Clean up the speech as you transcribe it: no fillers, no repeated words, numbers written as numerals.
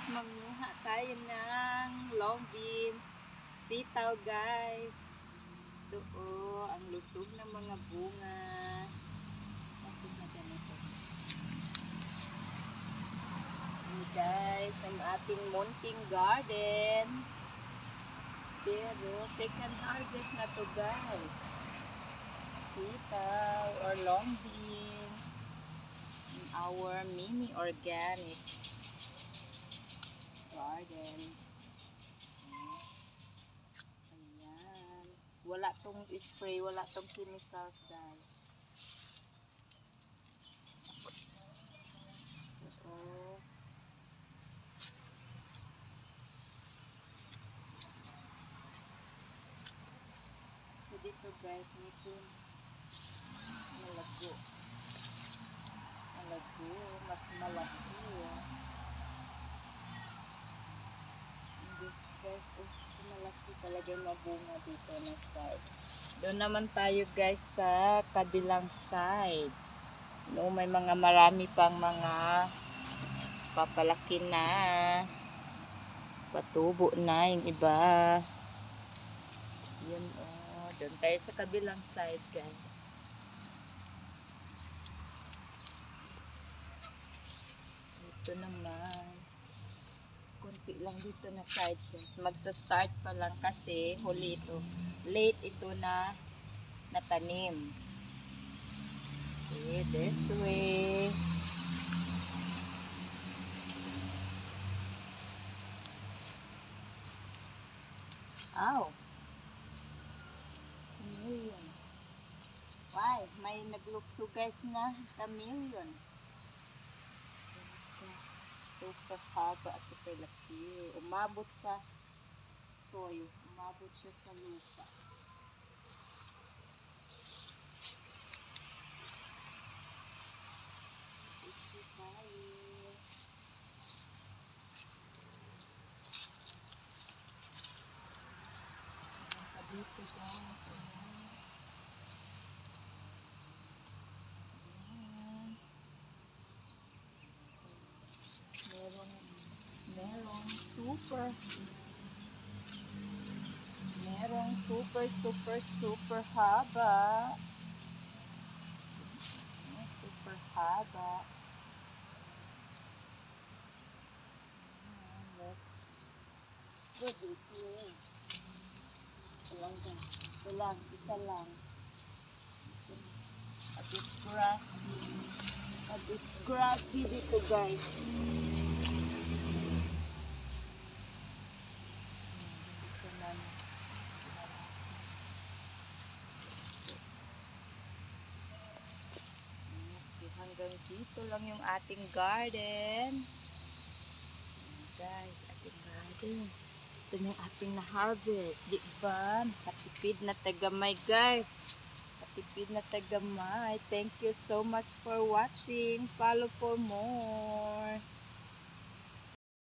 Manguha tayo ng long beans, sitaw guys. Ito ang lusog ng mga bunga. Bakit na ganito? And guys, ang ating munting garden. Pero second harvest na to guys. Sitaw or long beans in our mini organic garden. Ayan. Wala tong spray, wala tong chemicals guys. So, dito guys, medyo malago. Mas malaki. This guys, malaki talaga yung mabunga dito na side. Doon naman tayo guys sa kabilang sides. No, may marami pang mga papalaki na. Patubo na yung iba. Yun doon tayo sa kabilang side guys. Dito naman. Kunti lang dito na side guys. Magsa-start pa lang kasi huli ito. Late ito na natanim. Okay, this way. Ow. Chameleon. Why? May naglukso guys na chameleon. Super haba at super laki. Umabot sa soil. Umabot siya sa lupa. Ito tayo. Dito guys. Merong super haba. Super haba. Let's go this way. Ito lang, isa lang. A bit grassy. A bit grassy dito guys. Hanggang dito lang yung ating garden. Guys, ating garden. Ito na yung ating na-harvest. Diba? Katipid na tagamay guys. Katipid na tagamay. Thank you so much for watching. Follow for more.